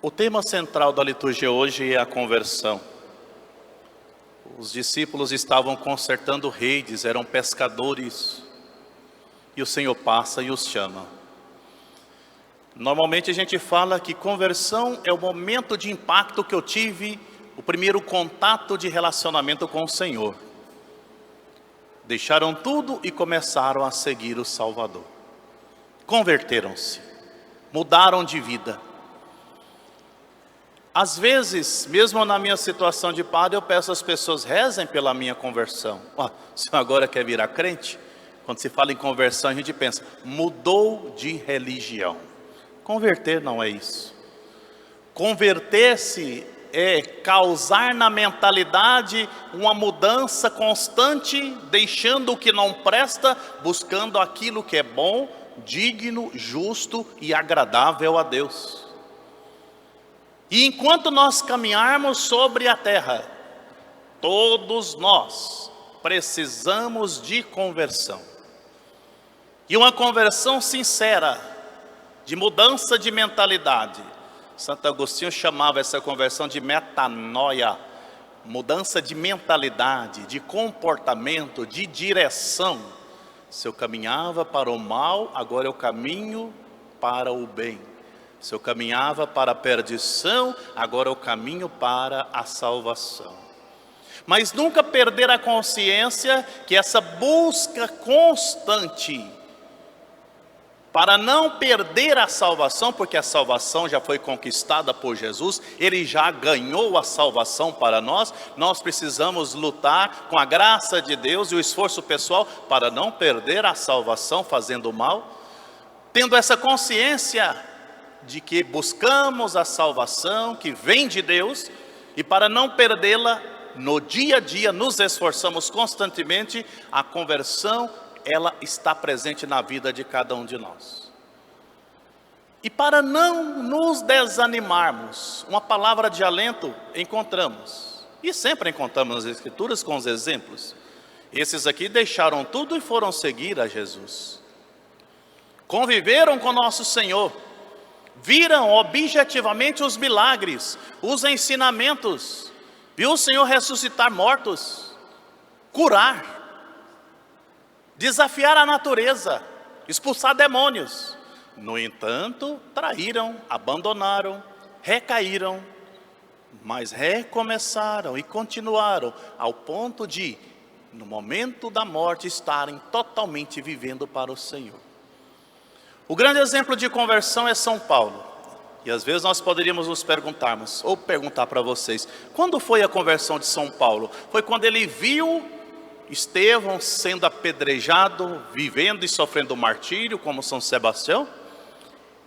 O tema central da liturgia hoje é a conversão. Os discípulos estavam consertando redes, eram pescadores, e o Senhor passa e os chama. Normalmente a gente fala que conversão é o momento de impacto que eu tive, o primeiro contato de relacionamento com o Senhor. Deixaram tudo e começaram a seguir o Salvador. Converteram-se, mudaram de vida. Às vezes, mesmo na minha situação de padre, eu peço às pessoas, rezem pela minha conversão. O senhor agora quer virar crente? Quando se fala em conversão, a gente pensa, mudou de religião. Converter não é isso. Converter-se é causar na mentalidade uma mudança constante, deixando o que não presta, buscando aquilo que é bom, digno, justo e agradável a Deus. E enquanto nós caminharmos sobre a terra, todos nós precisamos de conversão. E uma conversão sincera, de mudança de mentalidade. Santo Agostinho chamava essa conversão de metanoia, mudança de mentalidade, de comportamento, de direção. Se eu caminhava para o mal, agora eu caminho para o bem. Se eu caminhava para a perdição, agora eu caminho para a salvação. Mas nunca perder a consciência que essa busca constante, para não perder a salvação, porque a salvação já foi conquistada por Jesus, Ele já ganhou a salvação para nós, nós precisamos lutar com a graça de Deus e o esforço pessoal para não perder a salvação fazendo mal, tendo essa consciência de que buscamos a salvação que vem de Deus, e para não perdê-la, no dia a dia nos esforçamos constantemente. A conversão, ela está presente na vida de cada um de nós. E para não nos desanimarmos, uma palavra de alento encontramos, e sempre encontramos nas Escrituras com os exemplos. Esses aqui deixaram tudo e foram seguir a Jesus. Conviveram com nosso Senhor, viram objetivamente os milagres, os ensinamentos, viu o Senhor ressuscitar mortos, curar, desafiar a natureza, expulsar demônios. No entanto, traíram, abandonaram, recaíram, mas recomeçaram e continuaram, ao ponto de, no momento da morte, estarem totalmente vivendo para o Senhor. O grande exemplo de conversão é São Paulo. E às vezes nós poderíamos nos perguntarmos, ou perguntar para vocês, quando foi a conversão de São Paulo? Foi quando ele viu Estevão sendo apedrejado, vivendo e sofrendo martírio, como São Sebastião,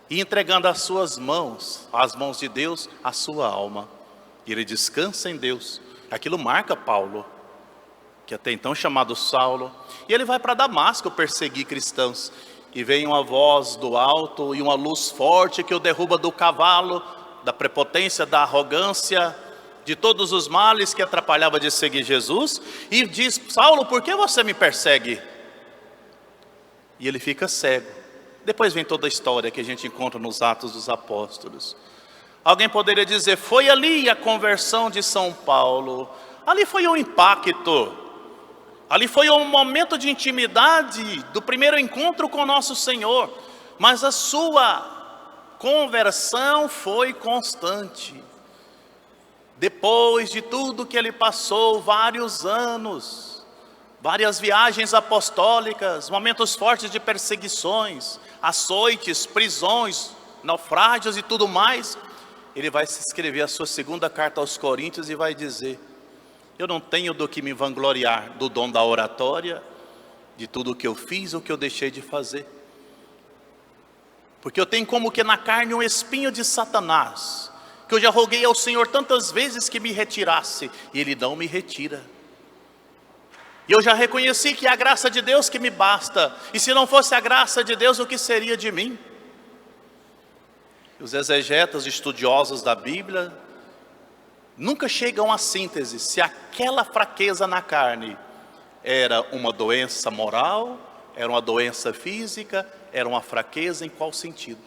e entregando as suas mãos, às mãos de Deus, a sua alma. E ele descansa em Deus. Aquilo marca Paulo, que até então chamado Saulo. E ele vai para Damasco perseguir cristãos. E vem uma voz do alto e uma luz forte que o derruba do cavalo, da prepotência, da arrogância, de todos os males que atrapalhava de seguir Jesus. E diz, Saulo, por que você me persegue? E ele fica cego. Depois vem toda a história que a gente encontra nos Atos dos Apóstolos. Alguém poderia dizer, foi ali a conversão de São Paulo. Ali foi um impacto. Ali foi um momento de intimidade do primeiro encontro com nosso Senhor, mas a sua conversão foi constante. Depois de tudo que ele passou, vários anos, várias viagens apostólicas, momentos fortes de perseguições, açoites, prisões, naufrágios e tudo mais, ele vai se escrever a sua segunda carta aos Coríntios e vai dizer, eu não tenho do que me vangloriar do dom da oratória, de tudo o que eu fiz ou que eu deixei de fazer. Porque eu tenho como que na carne um espinho de Satanás, que eu já roguei ao Senhor tantas vezes que me retirasse, e Ele não me retira. E eu já reconheci que é a graça de Deus que me basta, e se não fosse a graça de Deus, o que seria de mim? Os exegetas estudiosos da Bíblia nunca chegam à síntese se aquela fraqueza na carne era uma doença moral, era uma doença física, era uma fraqueza em qual sentido?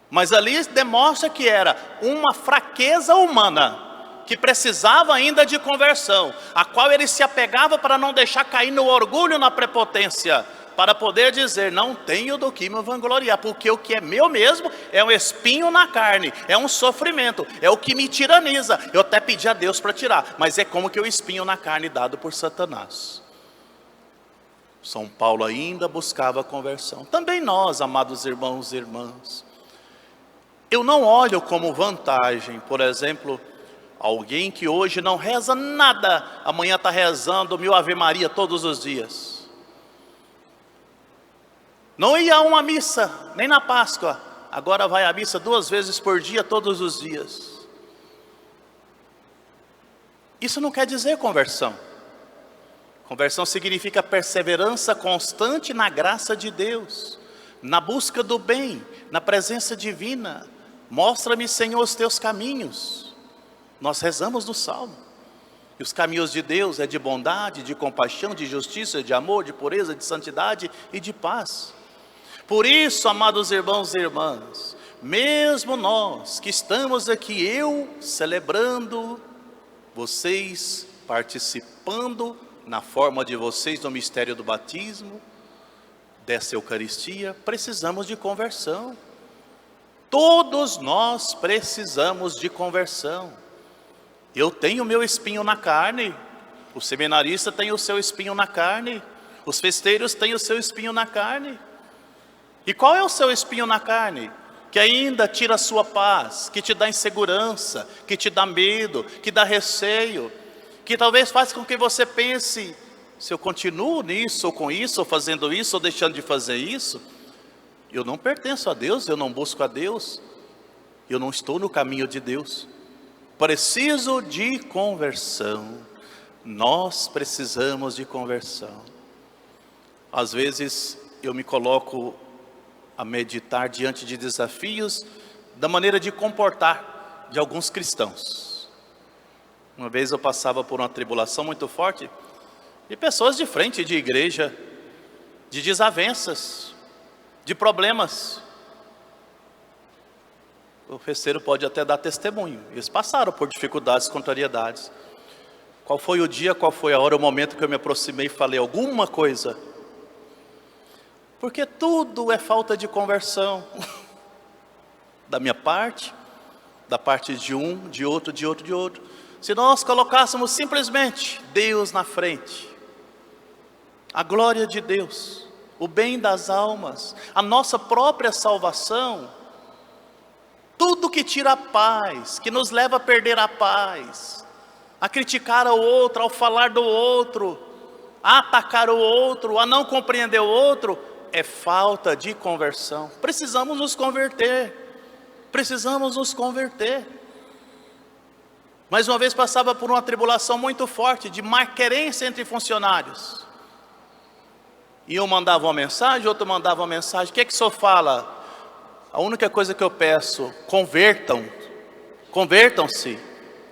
Mas ali demonstra que era uma fraqueza humana, que precisava ainda de conversão, a qual ele se apegava para não deixar cair no orgulho, na prepotência, para poder dizer, não tenho do que me vangloriar, porque o que é meu mesmo é um espinho na carne, é um sofrimento, é o que me tiraniza. Eu até pedi a Deus para tirar, mas é como que o espinho na carne dado por Satanás. São Paulo ainda buscava a conversão. Também nós, amados irmãos e irmãs, eu não olho como vantagem, por exemplo, alguém que hoje não reza nada, amanhã está rezando 1000 Ave Maria todos os dias. Não ia a uma missa, nem na Páscoa, agora vai à missa 2 vezes por dia, todos os dias. Isso não quer dizer conversão. Conversão significa perseverança constante na graça de Deus, na busca do bem, na presença divina. Mostra-me, Senhor, os teus caminhos. Nós rezamos no Salmo. E os caminhos de Deus é de bondade, de compaixão, de justiça, de amor, de pureza, de santidade e de paz. Por isso, amados irmãos e irmãs, mesmo nós que estamos aqui, eu celebrando, vocês participando na forma de vocês no mistério do batismo, dessa Eucaristia, precisamos de conversão. Todos nós precisamos de conversão. Eu tenho o meu espinho na carne, o seminarista tem o seu espinho na carne, os festeiros têm o seu espinho na carne. E qual é o seu espinho na carne? Que ainda tira a sua paz, que te dá insegurança, que te dá medo, que dá receio, que talvez faça com que você pense, se eu continuo nisso, ou com isso, ou fazendo isso, ou deixando de fazer isso, eu não pertenço a Deus, eu não busco a Deus, eu não estou no caminho de Deus. Preciso de conversão. Nós precisamos de conversão. Às vezes eu me coloco a meditar diante de desafios da maneira de comportar de alguns cristãos. Uma vez eu passava por uma tribulação muito forte de pessoas de frente de igreja, de desavenças, de problemas. O festeiro pode até dar testemunho. Eles passaram por dificuldades, contrariedades. Qual foi o dia, qual foi a hora, o momento que eu me aproximei e falei alguma coisa? Porque tudo é falta de conversão. Da minha parte, da parte de um, de outro, de outro, de outro. Se nós colocássemos simplesmente Deus na frente, a glória de Deus, o bem das almas, a nossa própria salvação, tudo que tira a paz, que nos leva a perder a paz, a criticar o outro, ao falar do outro, a atacar o outro, a não compreender o outro, é falta de conversão. Precisamos nos converter, precisamos nos converter. Mais uma vez passava por uma tribulação muito forte, de malquerência entre funcionários. E um mandava uma mensagem, outro mandava uma mensagem. O que é que o senhor fala? A única coisa que eu peço, convertam-se.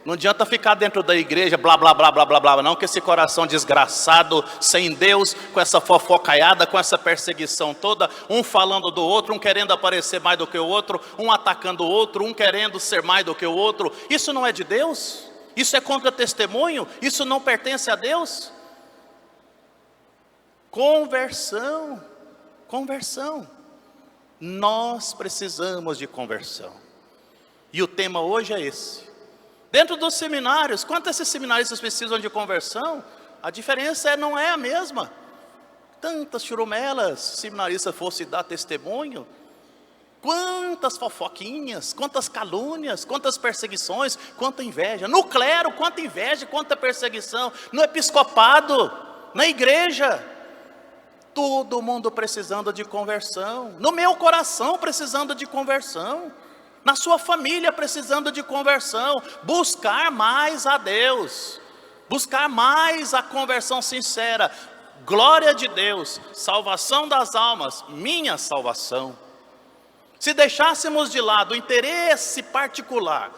Não adianta ficar dentro da igreja, blá, blá, blá, blá, blá, blá, não, que esse coração desgraçado, sem Deus, com essa fofocaiada, com essa perseguição toda, um falando do outro, um querendo aparecer mais do que o outro, um atacando o outro, um querendo ser mais do que o outro. Isso não é de Deus? Isso é contra testemunho? Isso não pertence a Deus? Conversão, conversão. Nós precisamos de conversão. E o tema hoje é esse. Dentro dos seminários, quantos esses seminaristas precisam de conversão? A diferença não é a mesma. Tantas churumelas, se o seminarista fosse dar testemunho, quantas fofoquinhas, quantas calúnias, quantas perseguições, quanta inveja. No clero, quanta inveja, quanta perseguição. No episcopado, na igreja. Todo mundo precisando de conversão. No meu coração precisando de conversão. Na sua família precisando de conversão. Buscar mais a Deus. Buscar mais a conversão sincera. Glória de Deus. Salvação das almas. Minha salvação. Se deixássemos de lado o interesse particular,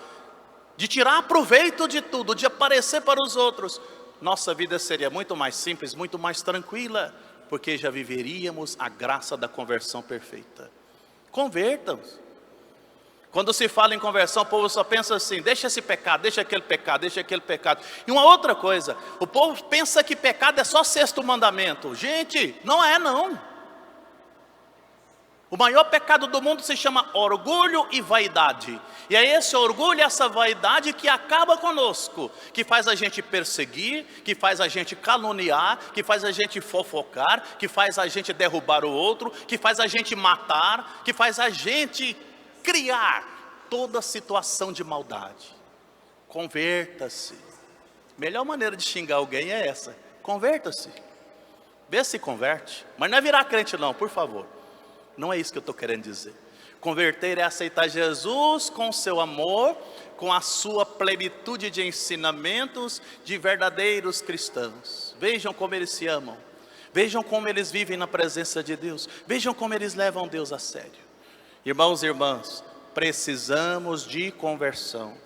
de tirar proveito de tudo, de aparecer para os outros, nossa vida seria muito mais simples, muito mais tranquila, porque já viveríamos a graça da conversão perfeita. Convertam-se. Quando se fala em conversão, o povo só pensa assim: deixa esse pecado, deixa aquele pecado, deixa aquele pecado. E uma outra coisa, o povo pensa que pecado é só sexto mandamento. Gente, não é não. O maior pecado do mundo se chama orgulho e vaidade. E é esse orgulho e essa vaidade que acaba conosco, que faz a gente perseguir, que faz a gente caluniar, que faz a gente fofocar, que faz a gente derrubar o outro, que faz a gente matar, que faz a gente criar toda situação de maldade. Converta-se. Melhor maneira de xingar alguém é essa: converta-se. Vê se converte. Mas não é virar crente não, por favor. Não é isso que eu estou querendo dizer. Converter é aceitar Jesus com o seu amor, com a sua plenitude de ensinamentos de verdadeiros cristãos. Vejam como eles se amam. Vejam como eles vivem na presença de Deus. Vejam como eles levam Deus a sério. Irmãos e irmãs, precisamos de conversão.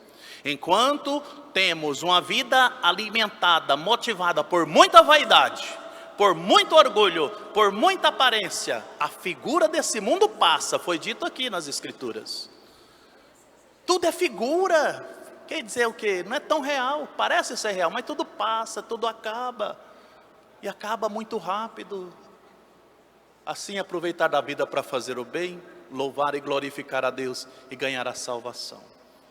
Enquanto temos uma vida alimentada, motivada por muita vaidade, por muito orgulho, por muita aparência, a figura desse mundo passa. Foi dito aqui nas Escrituras. Tudo é figura. Quer dizer o quê? Não é tão real. Parece ser real, mas tudo passa, tudo acaba. E acaba muito rápido. Assim, aproveitar da vida para fazer o bem, louvar e glorificar a Deus e ganhar a salvação.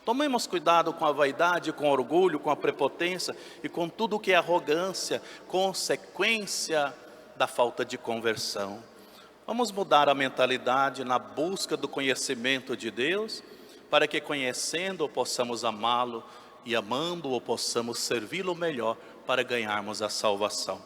Tomemos cuidado com a vaidade, com o orgulho, com a prepotência e com tudo que é arrogância, consequência da falta de conversão. Vamos mudar a mentalidade na busca do conhecimento de Deus, para que conhecendo-o possamos amá-lo e amando-o possamos servi-lo melhor para ganharmos a salvação.